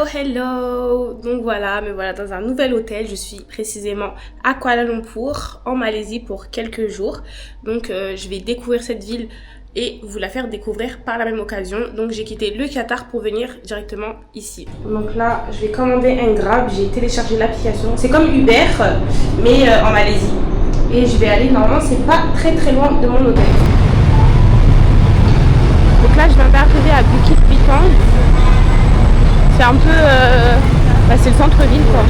Hello, hello. Donc voilà, me voilà dans un nouvel hôtel. Je suis précisément à Kuala Lumpur, en Malaisie pour quelques jours. Donc je vais découvrir cette ville et vous la faire découvrir par la même occasion. Donc j'ai quitté le Qatar pour venir directement ici. Donc là, je vais commander un Grab. J'ai téléchargé l'application. C'est comme Uber, mais en Malaisie. Et je vais aller, normalement, c'est pas très loin de mon hôtel. Donc là, je viens d'arriver à Bukit Bintang. C'est un peu... c'est le centre-ville, quoi.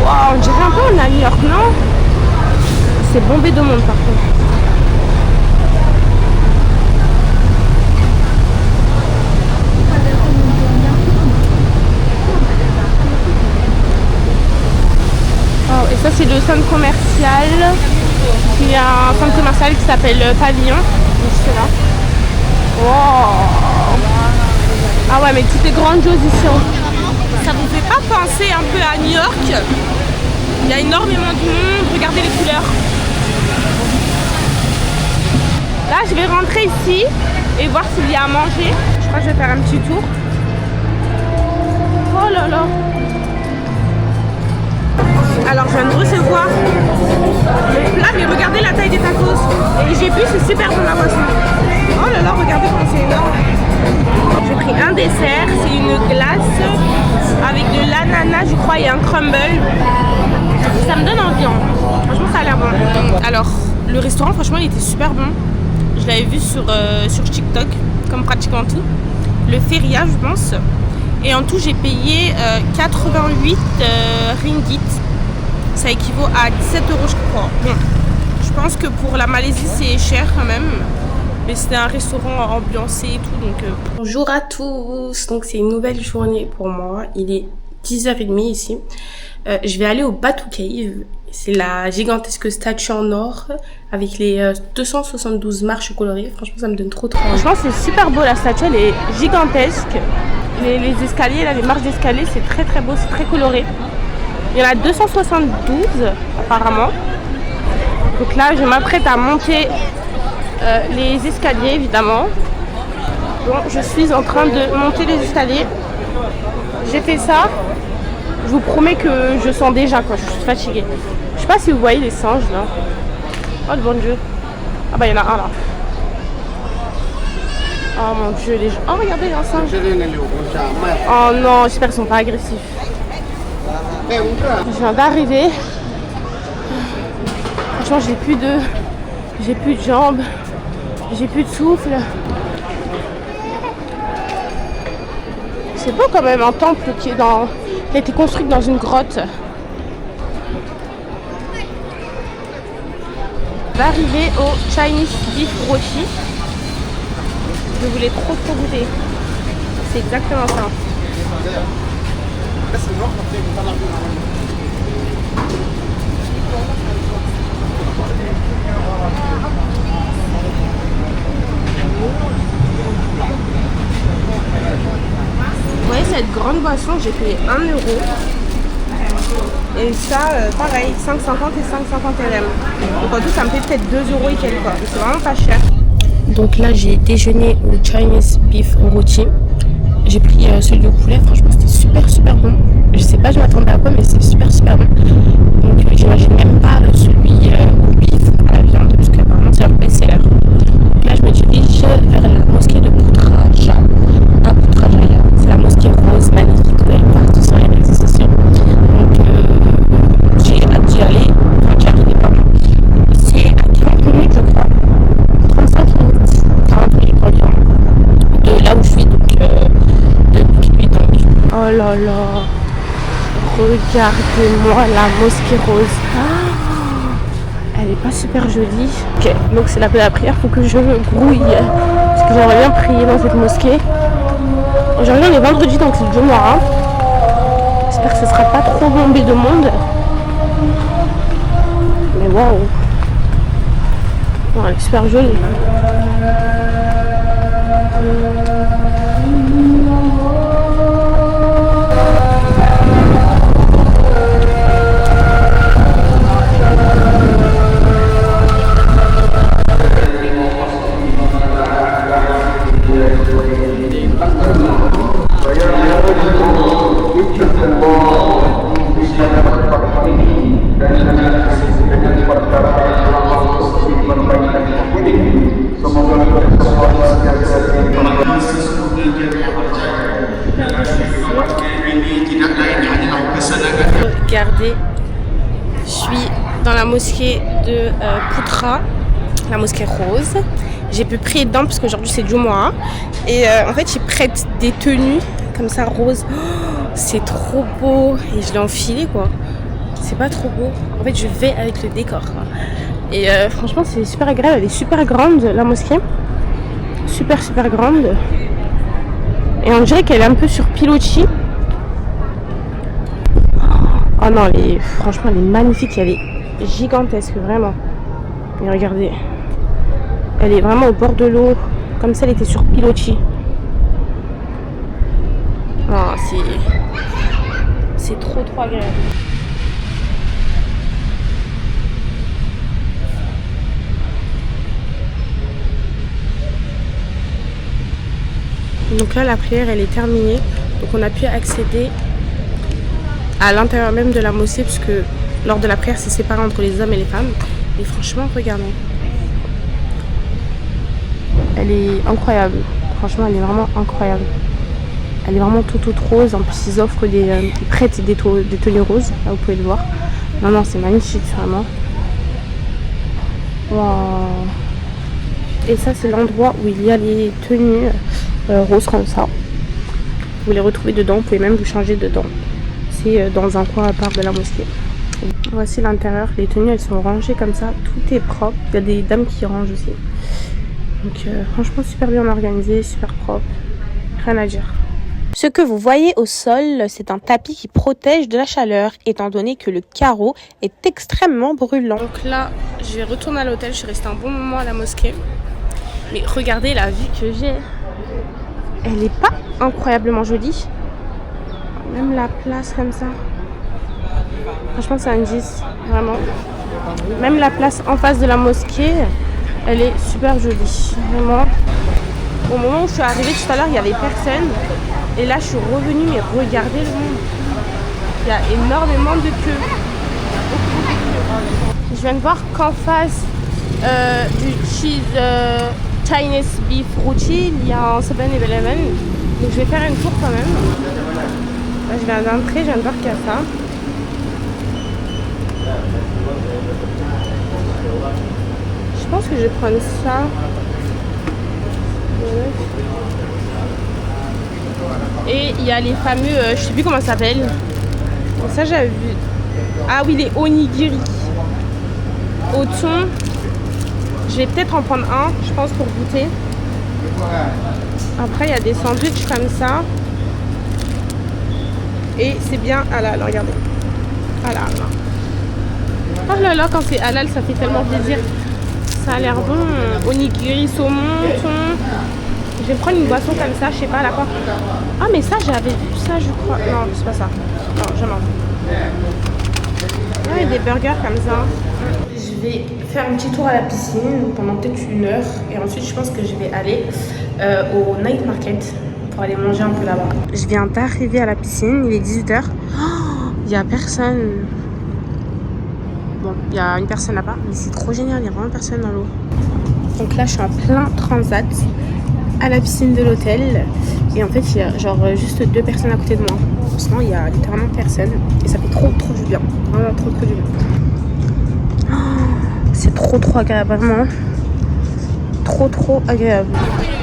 Wow, on dirait un peu on est à New York, non? C'est bombé de monde, par contre. Oh, et ça, c'est le centre commercial. Il y a un centre commercial qui s'appelle Pavillon. Donc c'est là. Wow. Ah ouais, mais toutes les grandes choses ici. Ça vous fait pas penser un peu à New York? Il y a énormément de monde. Regardez les couleurs. Là, je vais rentrer ici et voir s'il y a à manger. Je crois que je vais faire un petit tour. Oh là là. Alors, je viens de recevoir le plat, mais regardez la taille des tacos. Et j'ai vu, c'est super bon la boisson. Oh là là, regardez comment c'est énorme. J'ai pris un dessert, c'est une glace avec de l'ananas, je crois, et un crumble. Ça me donne envie, hein. Franchement, ça a l'air bon. Alors, le restaurant, franchement, il était super bon. Je l'avais vu sur TikTok, comme pratiquement tout. Le Feria, je pense. Et en tout, j'ai payé 88 ringgit. Ça équivaut à 17 €, je crois. Bon, je pense que pour la Malaisie, c'est cher quand même. Mais c'était un restaurant ambiancé et tout, donc... Bonjour à tous. Donc, c'est une nouvelle journée pour moi. Il est 10h30 ici. Je vais aller au Batu Cave. C'est la gigantesque statue en or avec les 272 marches colorées. Franchement, ça me donne trop envie. Franchement, c'est super beau. La statue, elle est gigantesque. Les escaliers, là, les marches d'escalier, c'est très beau, c'est très coloré. Il y en a 272 apparemment. Donc là, je m'apprête à monter les escaliers, évidemment. Bon, je suis en train de monter les escaliers. J'ai fait ça. Je vous promets que je sens déjà, quoi. Je suis fatiguée. Je sais pas si vous voyez les singes là. Oh le bon Dieu. Ah bah il y en a un là. Oh mon Dieu, les gens. Oh regardez, il y a un singe. Oh non, j'espère qu'ils sont pas agressifs. Je viens d'arriver. Franchement, j'ai plus de jambes. J'ai plus de souffle. C'est beau quand même, un temple qui a été construit dans une grotte. D'arriver au Chinese Beef Roti. Je voulais trop goûter. C'est exactement ça. Vous voyez cette grande boisson, j'ai payé 1 €. Et ça, pareil, 5,50 et 5,50 RM. Donc en tout, ça me fait peut-être 2 € et quelques quoi. C'est vraiment pas cher. Donc là, j'ai déjeuné au Chinese Beef Roti. J'ai pris celui au poulet, franchement, c'était super bon. Je sais pas, je m'attendais à quoi, mais c'est super bon. Donc j'imagine même pas celui au bif à la viande, parce que apparemment c'est un best-seller. Donc là, je me dirige vers la mosquée de Putrajaya. À Putrajaya, c'est la mosquée rose, magnifique, vous allez partout sur les réseaux sociaux. Donc j'ai hâte d'y aller, enfin j'y arrivais pas moi. C'est à 40 minutes, je crois. 35 minutes, 40 minutes environ. De là où je suis, donc de Bukit Bintang. Oh là là, regardez-moi la mosquée rose. Ah, elle est pas super jolie. Ok, donc c'est la prière, faut que je grouille. Parce que j'aimerais bien prier dans cette mosquée. Aujourd'hui on est vendredi, donc c'est le Jumu'ah. J'espère que ce sera pas trop bombé de monde. Mais waouh, elle est super jolie. regardez, je suis dans la mosquée de Poutra, la mosquée rose. J'ai pu prier dedans parce qu'aujourd'hui c'est Jumu'ah. Et en fait, ils prêtent des tenues comme ça roses. Oh, c'est trop beau. Et je l'ai enfilé quoi. C'est pas trop beau. En fait, je vais avec le décor. Quoi. Et franchement, c'est super agréable. Elle est super grande, la mosquée. Super, super grande. Et on dirait qu'elle est un peu sur pilotis. Oh non, franchement, elle est magnifique. Elle est gigantesque, vraiment. Et regardez. Elle est vraiment au bord de l'eau. Comme ça, elle était sur pilotis. Oh, c'est trop, trop agréable. Donc là, la prière, elle est terminée. Donc on a pu accéder à l'intérieur même de la mosquée, puisque lors de la prière, c'est séparé entre les hommes et les femmes. Et franchement, regardez. Elle est incroyable. Franchement, elle est vraiment incroyable. Elle est vraiment toute rose. En plus, ils offrent ils prêtent des tenues roses. Là, vous pouvez le voir. Non, non, c'est magnifique, vraiment. Wow. Et ça, c'est l'endroit où il y a les tenues roses comme ça. Vous les retrouvez dedans. Vous pouvez même vous changer dedans. C'est dans un coin à part de la mosquée. Voici l'intérieur. Les tenues, elles sont rangées comme ça. Tout est propre. Il y a des dames qui rangent aussi. Donc, franchement, super bien organisé, super propre. Rien à dire. Ce que vous voyez au sol, c'est un tapis qui protège de la chaleur, étant donné que le carreau est extrêmement brûlant. Donc là, je vais retourner à l'hôtel. Je suis restée un bon moment à la mosquée. Mais regardez la vue que j'ai. Elle n'est pas incroyablement jolie. Même la place comme ça. Franchement, c'est un 10. Vraiment. Même la place en face de la mosquée, elle est super jolie. Vraiment. Au moment où je suis arrivée tout à l'heure, il n'y avait personne. Et là, je suis revenue, mais regardez le monde. Il y a énormément de queues. Je viens de voir qu'en face du Chinese Beef Rôti, il y a un 7-Eleven. Donc je vais faire une tour quand même. Là, je viens d'entrer, je viens de voir qu'il y a ça. Je pense que je vais prendre ça. Et il y a les fameux, je sais plus comment ça s'appelle. Ça j'avais vu. Ah oui, les onigiri. Au thon. Je vais peut-être en prendre un, je pense, pour goûter. Après, il y a des sandwichs comme ça. Et c'est bien halal, regardez. Halal. Oh là là, quand c'est halal, ça fait tellement plaisir. Ça a l'air bon. Onigiri, saumon, thon. Je vais prendre une boisson comme ça, je sais pas, là quoi. Ah, mais ça, j'avais vu ça, je crois. Non, c'est pas ça. Non, jamais. Ah, il y a des burgers comme ça. Je vais faire un petit tour à la piscine pendant peut-être 1 heure. Et ensuite, je pense que je vais aller au night market pour aller manger un peu là-bas. Je viens d'arriver à la piscine, il est 18h. Oh, il n'y a personne. Bon, il y a une personne là-bas, mais c'est trop génial, il n'y a vraiment personne dans l'eau. Donc là, je suis en plein transat à la piscine de l'hôtel. Et en fait, il y a genre juste 2 personnes à côté de moi. Sinon, il y a littéralement personne. Et ça fait trop du bien. Vraiment trop du bien. Oh, c'est trop agréable, vraiment. Trop agréable.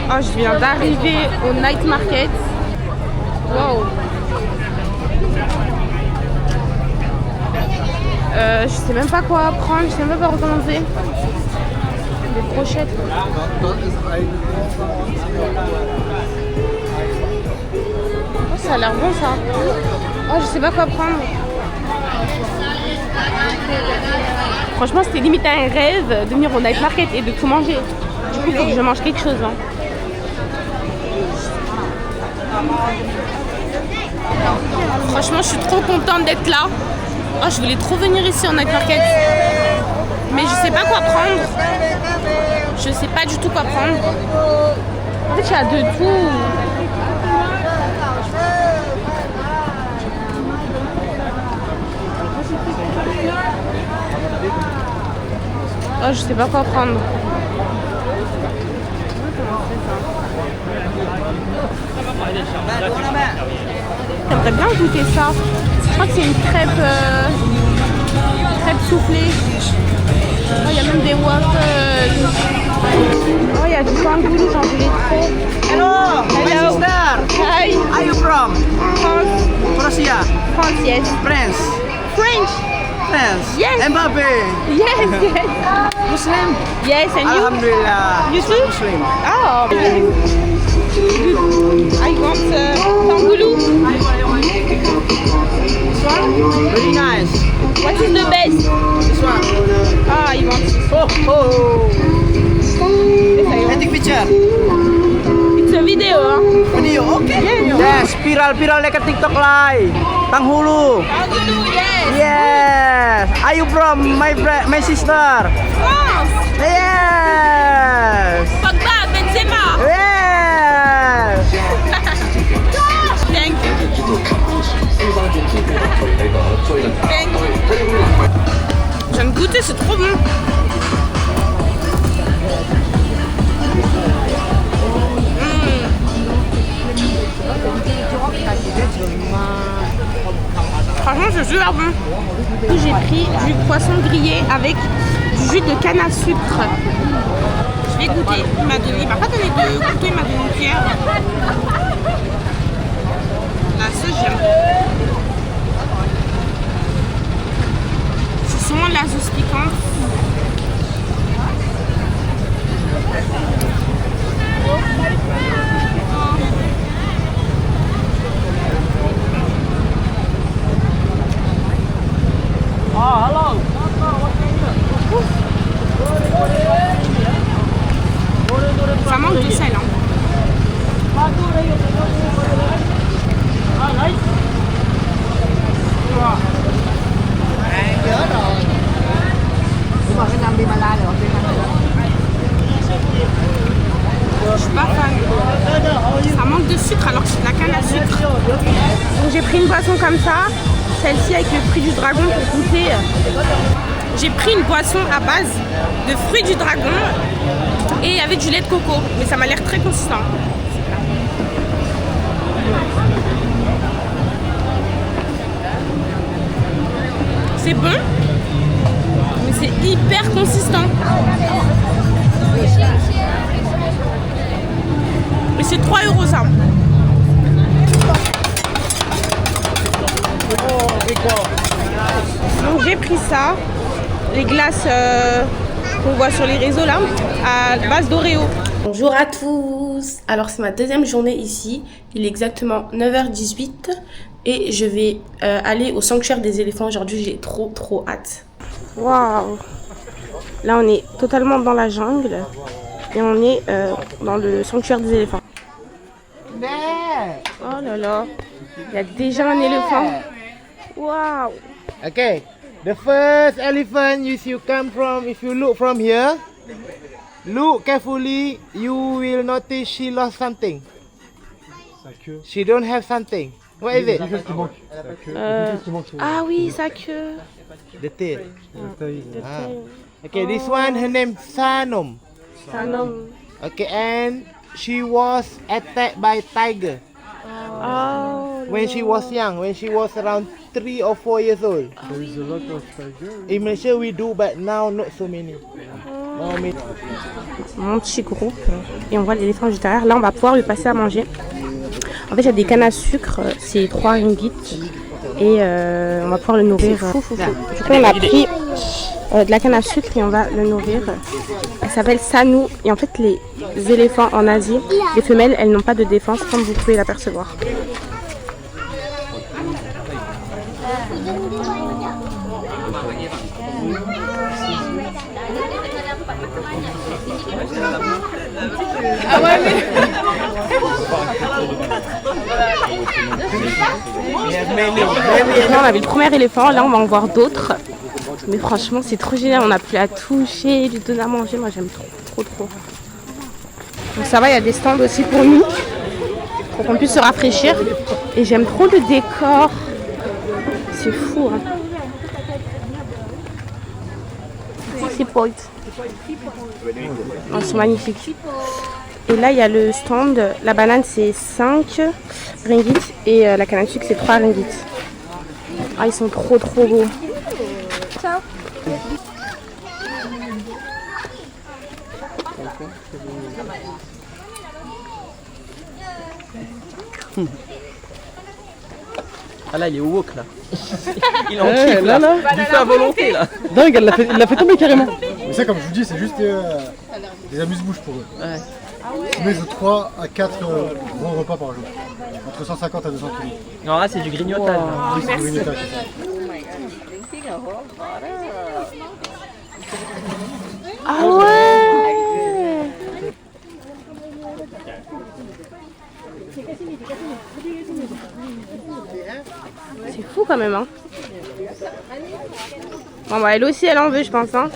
Oh, je viens d'arriver au night market. Wow. Je sais même pas quoi prendre, je sais même pas recommencer. Des brochettes. Oh, ça a l'air bon ça. Oh, je sais pas quoi prendre. Franchement, c'était limite un rêve de venir au night market et de tout manger. Du coup, il faut que je mange quelque chose. Hein. Franchement, je suis trop contente d'être là. Oh, je voulais trop venir ici en night market. Mais je sais pas quoi prendre. Je sais pas du tout quoi prendre. En fait, il y a de tout. Oh, je sais pas quoi prendre. J'aimerais bien goûter ça. crois que c'est une crêpe, crêpe soufflée. Oh, il y a même des waffles. Oh, il y a du pain de boulot, j'en voulais trop. Hello, my sister. Hi. Are you from? France. Russia. France, yes. France. French. France. Yes. Mbappé. Yes, yes. Muslim. Yes, and you? Alhamdulillah. You too? Muslim. Oh. I want tangoulou. This one? Very nice. What is the best? This one. Ah, you want this. Oh, oh. This I I want. take picture. It's a video, huh? Video, okay. Yes, viral like a TikTok live. Tanghulu. Tangoulou, yes. Yes. Are you from my sister? France. Yes. Pogba, Benzema. Yes. Thank you. Thank you. Je viens de goûter, c'est trop bon. Franchement, c'est super bon. J'ai pris du poisson grillé avec du jus de canne à sucre. Je vais goûter. Il m'a pas donné de couteau, il m'a donné une cuillère. La sauce, j'aime. C'est sûrement de la sauce piquante. Oh, hello. Ça manque de sel, hein. Je suis pas fan. Ça manque de sucre alors que c'est de la canne à sucre. Donc j'ai pris une boisson comme ça, celle-ci avec le fruit du dragon pour goûter. J'ai pris une boisson à base de fruits du dragon et avec du lait de coco, mais ça m'a l'air très consistant. C'est bon, mais c'est hyper consistant. Mais c'est 3 € ça. Donc j'ai pris ça, les glaces qu'on voit sur les réseaux là, à base d'Oreo. Bonjour à tous. Alors c'est ma deuxième journée ici, il est exactement 9h18 et je vais aller au sanctuaire des éléphants aujourd'hui, j'ai trop hâte. Waouh. Là on est totalement dans la jungle et on est dans le sanctuaire des éléphants. Oh là là, il y a déjà un éléphant. Wow. Okay, the first elephant if you look from here, look carefully, you will notice she lost something. She don't have something. What is it? Ah oui, sa queue. The tail. The tail. Okay, this one, her name Sanom. C'est un homme. Okay, and she was attacked by tiger Oh. when she was young, when she was around 3 or 4 years old. There is a lot of tigers. In Malaysia we do, but now not so many. Now many. Mon petit groupe et on voit l'éléphant juste derrière. Là on va pouvoir lui passer à manger. En fait il y a des cannes à sucre, c'est 3 ringgit et on va pouvoir le nourrir. Du coup on a pris de la canne à sucre et on va le nourrir. Elle s'appelle Sanou et en fait les éléphants en Asie, les femelles elles n'ont pas de défense comme vous pouvez l'apercevoir. Ah ouais mais... Là, on a vu le premier éléphant, là on va en voir d'autres. Mais franchement c'est trop génial, on a pu la toucher, lui donner à manger, moi j'aime trop. Donc ça va, il y a des stands aussi pour nous, pour qu'on puisse se rafraîchir. Et j'aime trop le décor, c'est fou hein. Oh, c'est magnifique. Et là il y a le stand, la banane c'est 5 ringgit et la canne à sucre c'est 3 ringgit. Ah, ils sont trop beaux. Ciao. Ah là, il est au wok là. Il est en kiff là. Du fait à volonté là. Dingue, il l'a fait tomber carrément. Mais ça, comme je vous dis, c'est juste des amuse-bouches pour eux. Ouais. Sinon, ils ont 3 à 4 gros repas par jour. Entre 150 à 200 kg. Non, là, c'est du grignotage. Oui, c'est du grignotage. Ah ouais. C'est fou quand même, hein. Bon bah elle aussi elle en veut je pense, hein.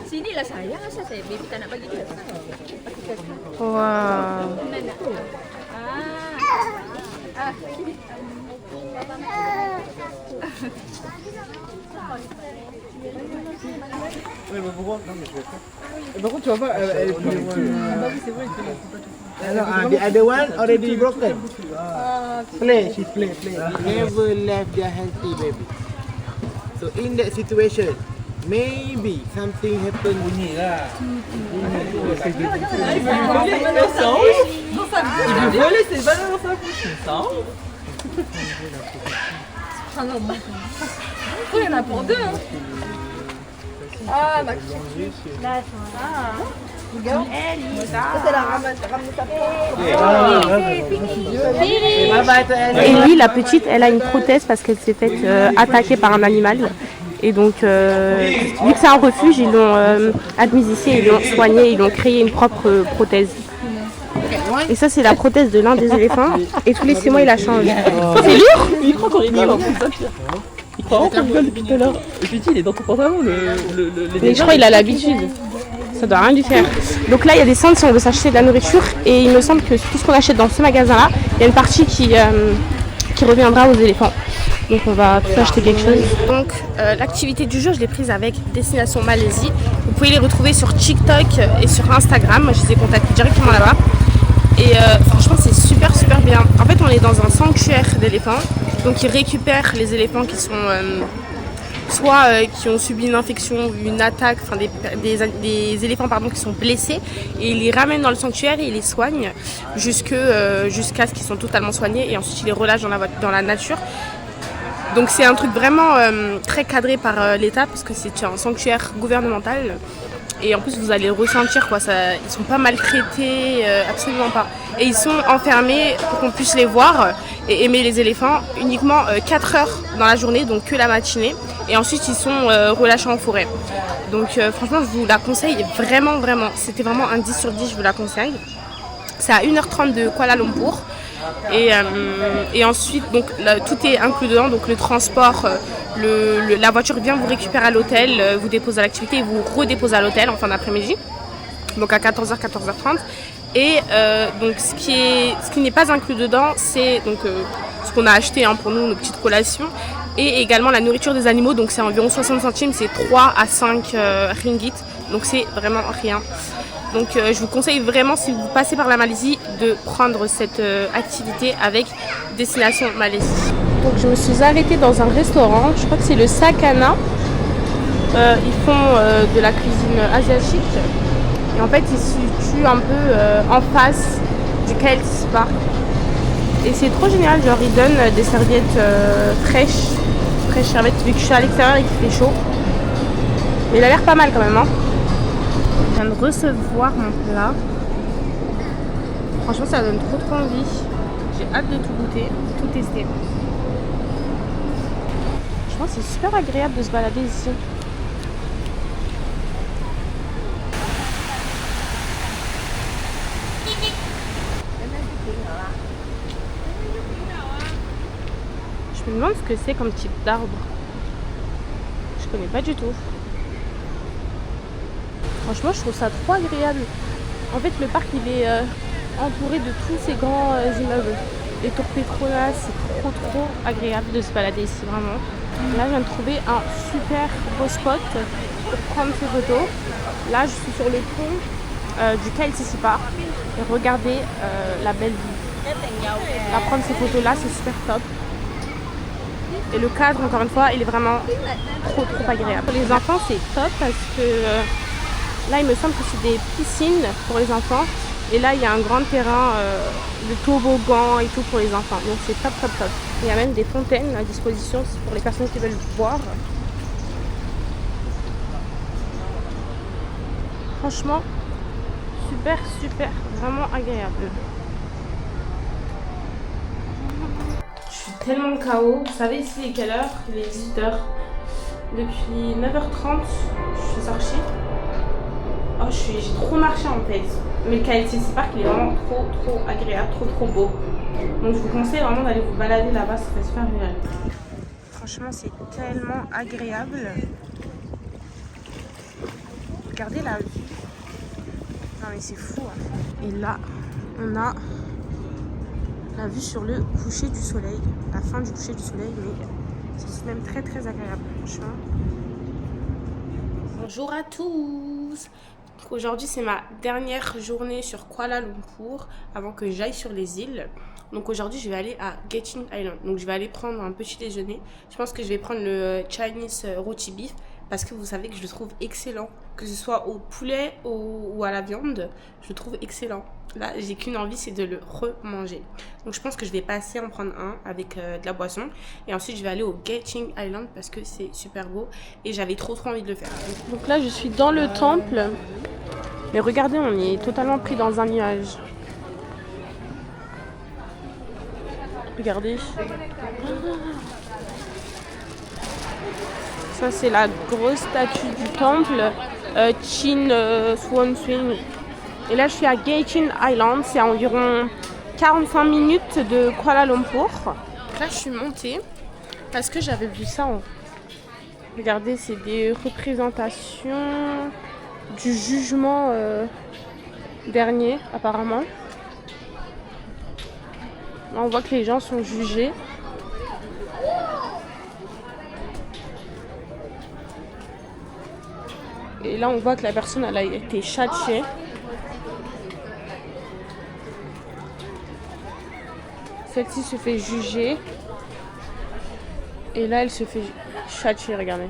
Sini lah saya baby tak nak bagi dia. Wow. Ouais, mais pourquoi? Non, mais je vais faire. Par contre, tu vas voir, elle est plus the other one already broken. Play, she play. Never left their healthy, baby. So in that situation, maybe something happened. Bunyi lah. Il veut voler ses bananes dans sa bouche, c'est ça. Il y en a pour deux. Hein. Ah, d'accord. Et lui, la petite, elle a une prothèse parce qu'elle s'est faite attaquer par un animal. Et donc, vu que c'est un refuge, ils l'ont admise ici, ils l'ont soignée, ils l'ont créé une propre prothèse. Et ça, c'est la prothèse de l'un des éléphants. Et tous les 6 mois, il la change. C'est lourd. Il croit qu'on rigole en plus, ça pire. Il croit qu'on rigole depuis tout à l'heure. Le petit, il est dans ton pantalon, Mais je crois qu'il a l'habitude. Ça doit rien lui faire. Donc là, il y a des centres si on veut s'acheter de la nourriture. Et il me semble que tout ce qu'on achète dans ce magasin-là, il y a une partie qui reviendra aux éléphants. Donc on va tous acheter quelque chose. Donc l'activité du jour, je l'ai prise avec Destination Malaisie. Vous pouvez les retrouver sur TikTok et sur Instagram. Je les ai contactés directement là-bas. Et franchement, c'est super bien. En fait, on est dans un sanctuaire d'éléphants. Donc ils récupèrent les éléphants qui sont soit qui ont subi une infection ou une attaque, enfin des éléphants pardon, qui sont blessés, et ils les ramènent dans le sanctuaire et ils les soignent jusqu'à ce qu'ils soient totalement soignés, et ensuite ils les relâchent dans la nature. Donc c'est un truc vraiment très cadré par l'État parce que c'est un sanctuaire gouvernemental. Et en plus vous allez le ressentir quoi, ils sont pas maltraités, absolument pas. Et ils sont enfermés pour qu'on puisse les voir et aimer les éléphants uniquement 4 heures dans la journée, donc que la matinée. Et ensuite ils sont relâchés en forêt. Donc franchement je vous la conseille vraiment. C'était vraiment un 10 sur 10, je vous la conseille. C'est à 1h30 de Kuala Lumpur. Et ensuite donc tout est inclus dedans, donc le transport, la voiture vient vous récupérer à l'hôtel, vous dépose à l'activité et vous redépose à l'hôtel en fin d'après-midi, donc à 14h, 14h30. Et donc ce qui n'est pas inclus dedans, c'est donc ce qu'on a acheté pour nous, nos petites collations, et également la nourriture des animaux, donc c'est environ 60 centimes, c'est 3 à 5 ringgit, donc c'est vraiment rien. Donc je vous conseille vraiment, si vous passez par la Malaisie, de prendre cette activité avec Destination Malaisie. Donc je me suis arrêtée dans un restaurant, je crois que c'est le Sakana. Ils font de la cuisine asiatique. Et en fait ils se situent un peu en face du KLCC Park. Et c'est trop génial, genre ils donnent des serviettes fraîches serviettes, vu que je suis à l'extérieur et qu'il fait chaud. Mais il a l'air pas mal quand même, hein. Je viens de recevoir mon plat. Franchement ça donne trop envie. J'ai hâte de tout goûter, tout tester. Je pense que c'est super agréable de se balader ici. Je me demande ce que c'est comme type d'arbre. Je connais pas du tout. Franchement, je trouve ça trop agréable. En fait, le parc, il est entouré de tous ces grands immeubles. Les tours Petronas, c'est trop agréable de se balader ici, vraiment. Là, je viens de trouver un super beau spot pour prendre ces photos. Là, je suis sur le pont du KLCC Park et regarder la belle vue. Là, prendre ces photos là, c'est super top. Et le cadre, encore une fois, il est vraiment trop agréable. Pour les enfants, c'est top parce que là, il me semble que c'est des piscines pour les enfants. Et là, il y a un grand terrain de toboggan et tout pour les enfants. Donc c'est top. Il y a même des fontaines à disposition pour les personnes qui veulent boire. Franchement, super, vraiment agréable. Je suis tellement KO. Vous savez ici il est quelle heure? Il est 18h. Depuis 9h30, je suis sortie. Oh, j'ai trop marché en fait. Mais le KLCC Park, il est vraiment trop agréable, trop beau. Donc je vous conseille vraiment d'aller vous balader là-bas, ça fait super génial. Franchement, c'est tellement agréable. Regardez la vue. Non mais c'est fou. Hein. Et là, on a la vue sur le coucher du soleil. La fin du coucher du soleil, mais c'est même très agréable. Franchement. Bonjour à tous. Aujourd'hui c'est ma dernière journée sur Kuala Lumpur avant que j'aille sur les îles. Donc aujourd'hui je vais aller à Genting Island. Donc je vais aller prendre un petit déjeuner. Je pense que je vais prendre le Chinese roti beef parce que vous savez que je le trouve excellent. Que ce soit au poulet ou à la viande, je le trouve excellent. Là j'ai qu'une envie, c'est de le remanger. Donc je pense que je vais passer en prendre un avec de la boisson. Et ensuite je vais aller au Genting Island parce que c'est super beau. Et j'avais trop envie de le faire. Donc là je suis dans le temple. Mais regardez, on est totalement pris dans un nuage. Regardez. Ça c'est la grosse statue du temple. Chin Swan Swing. Et là je suis à Genting Island. C'est à environ 45 minutes de Kuala Lumpur. Là je suis montée parce que j'avais vu ça. Regardez, c'est des représentations du jugement dernier apparemment. Là, on voit que les gens sont jugés. Et là on voit que la personne elle a été châtiée. Celle-ci se fait juger. Et là elle se fait châtier, regardez.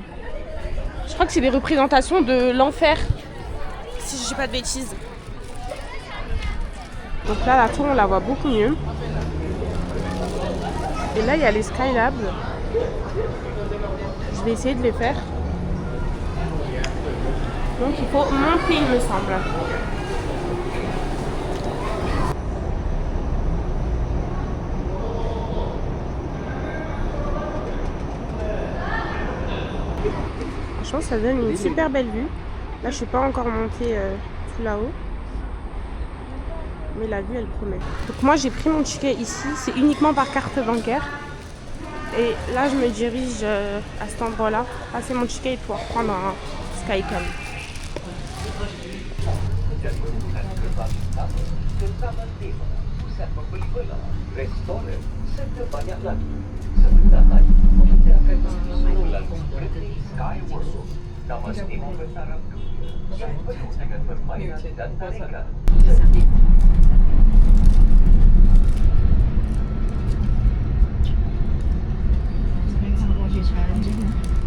Je crois que c'est des représentations de l'enfer. Si je dis pas de bêtises. Donc là la tour on la voit beaucoup mieux. Et là il y a les Skylabs. Je vais essayer de les faire. Donc il faut monter il me semble. Franchement ça donne une super belle vue. Là je suis pas encore montée tout là-haut. Mais la vue elle promet. Donc moi j'ai pris mon ticket ici, c'est uniquement par carte bancaire. Et là je me dirige à cet endroit là, passer mon ticket et pouvoir prendre un Skycam.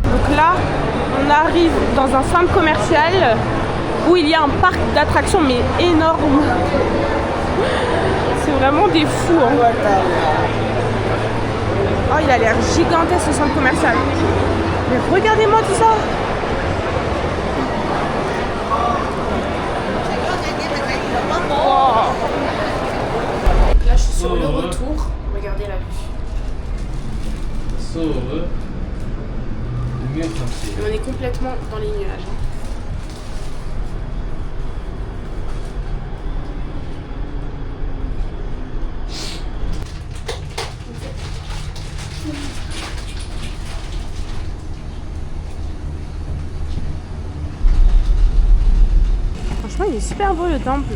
Donc là, on arrive dans un centre commercial où il y a un parc d'attractions mais énorme. C'est vraiment des fous. Hein. Oh, il a l'air gigantesque ce centre commercial. Mais regardez-moi tout ça. Oh. Là, je suis sur le retour. Regardez la vue. Et on est complètement dans les nuages. Franchement, il est super beau le temple.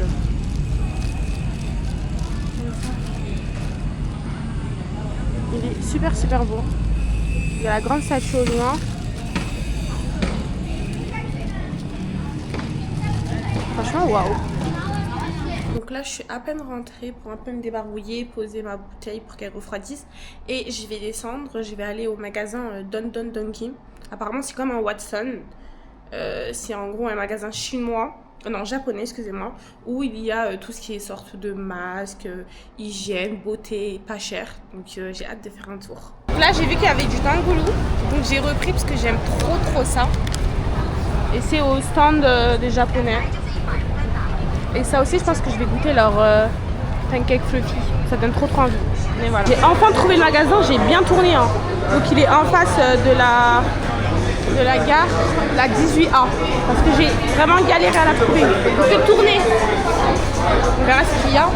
Il est super beau. Il y a la grande statue au loin. Franchement, waouh. Donc là, je suis à peine rentrée pour un peu me débarouiller, poser ma bouteille pour qu'elle refroidisse. Et je vais descendre, je vais aller au magasin Don Don Donki. Apparemment, c'est comme un Watson. C'est en gros un magasin chinois, non japonais, excusez-moi, où il y a tout ce qui est sorte de masques, hygiène, beauté, pas cher. Donc j'ai hâte de faire un tour. Donc là, j'ai vu qu'il y avait du tangoulou, donc j'ai repris parce que j'aime trop ça. Et c'est au stand des japonais. Et ça aussi, je pense que je vais goûter leur pancake fluffy. Ça donne trop envie. Mais voilà. J'ai enfin trouvé le magasin, j'ai bien tourné. Hein. Donc il est en face de la gare, la 18A. Parce que j'ai vraiment galéré à la trouver. Donc je vais tourner. On verra ce qu'il y a.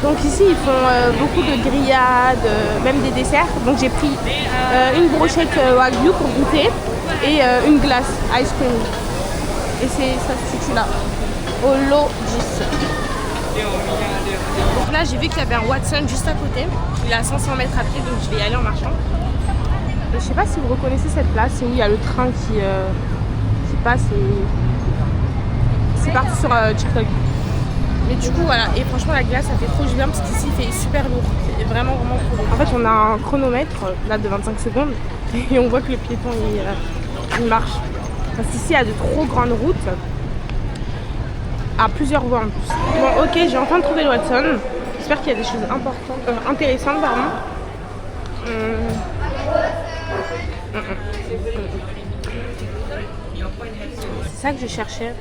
Donc ici ils font beaucoup de grillades, même des desserts. Donc j'ai pris une brochette wagyu pour goûter et une glace ice cream. Et ça se situe là, au lot 10. Donc là j'ai vu qu'il y avait un Watson juste à côté. Il est à 500 mètres à pied, donc je vais y aller en marchant. Et je sais pas si vous reconnaissez cette place, c'est où il y a le train qui passe et c'est parti sur TikTok. Mais du coup voilà, et franchement la glace ça fait trop du bien parce qu'ici il fait super lourd, c'est vraiment trop lourd. En fait on a un chronomètre là de 25 secondes et on voit que le piéton il marche. Parce qu'ici il y a de trop grandes routes, à plusieurs voies en plus. Bon ok, j'ai enfin trouvé le Watson, j'espère qu'il y a des choses intéressantes pardon. C'est ça que je cherchais.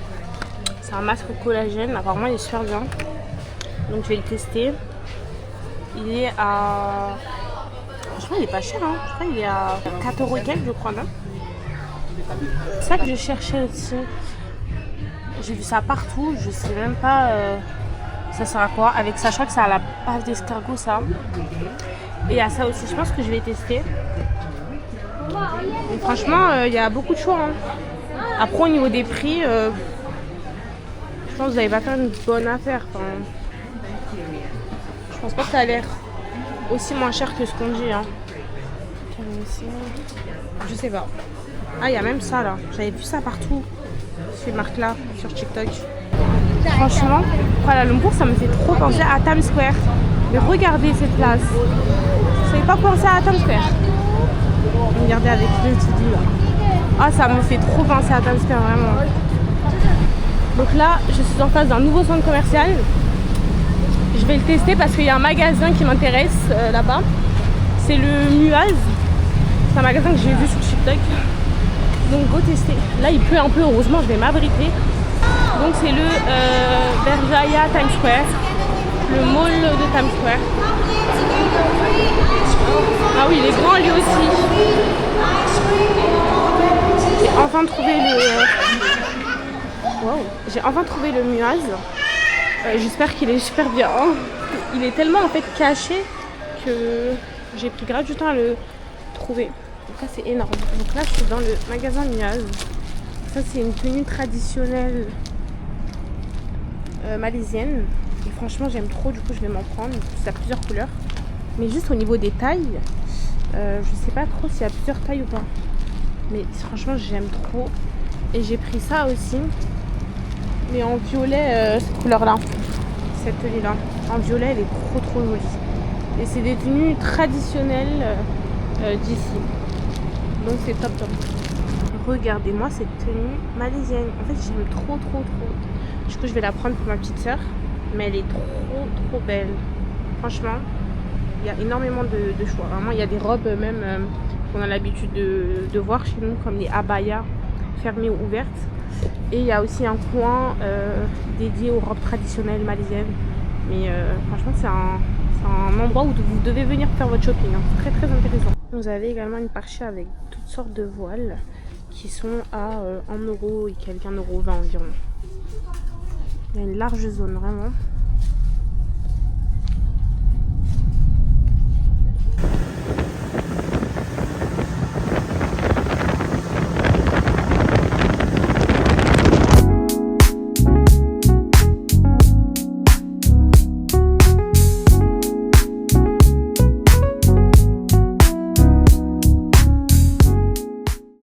C'est un masque au collagène, apparemment il est super bien. Donc je vais le tester. Il est à... Franchement il est pas cher hein. Je crois qu'il est à 4 € et quelques je crois non. C'est ça que je cherchais aussi. J'ai vu ça partout, je sais même pas ça sert à quoi. Avec ça je crois que ça a la base d'escargot ça. Et à ça aussi je pense que je vais tester. Et franchement il y a beaucoup de choix hein. Après au niveau des prix je pense que vous n'allez pas faire une bonne affaire. Enfin, je pense pas que ça a l'air aussi moins cher que ce qu'on dit. Hein. Je sais pas. Ah, il y a même ça là. J'avais vu ça partout. Ces marques-là sur TikTok. Franchement, Kuala Lumpur, ça me fait trop penser à Times Square. Mais regardez cette place. Vous savez pas penser à Times Square. Regardez avec le petit là. Ah, ça me fait trop penser à Times Square, vraiment. Donc là, je suis en face d'un nouveau centre commercial. Je vais le tester parce qu'il y a un magasin qui m'intéresse là-bas. C'est le Muaz. C'est un magasin que j'ai vu sur TikTok. Donc go tester. Là, il pleut un peu, heureusement, je vais m'abriter. Donc c'est le Berjaya Times Square. Le mall de Times Square. Ah oui, il est grand lui aussi. J'ai enfin trouvé le... Wow. J'ai enfin trouvé le Muaz. J'espère qu'il est super bien. Il est tellement en fait caché que j'ai pris grave du temps à le trouver. Donc là c'est énorme. Donc là je suis dans le magasin Muaz. Ça c'est une tenue traditionnelle malaisienne. Et franchement j'aime trop, du coup je vais m'en prendre. Ça a plusieurs couleurs. Mais juste au niveau des tailles, je sais pas trop s'il y a plusieurs tailles ou pas. Mais franchement j'aime trop. Et j'ai pris ça aussi. Mais en violet, cette couleur là, cette tenue là, en violet elle est trop jolie. Et c'est des tenues traditionnelles d'ici. Donc c'est top. Regardez-moi cette tenue malaisienne. En fait j'aime trop. Du coup je vais la prendre pour ma petite soeur. Mais elle est trop belle. Franchement, il y a énormément de choix. Vraiment il y a des robes même qu'on a l'habitude de voir chez nous, comme les abayas fermées ou ouvertes. Et il y a aussi un coin dédié aux robes traditionnelles malaisiennes. Mais franchement c'est un endroit où vous devez venir faire votre shopping. Hein. Très intéressant. Vous avez également une parchée avec toutes sortes de voiles qui sont à 1 € et quelques, 1,20 € environ. Il y a une large zone vraiment.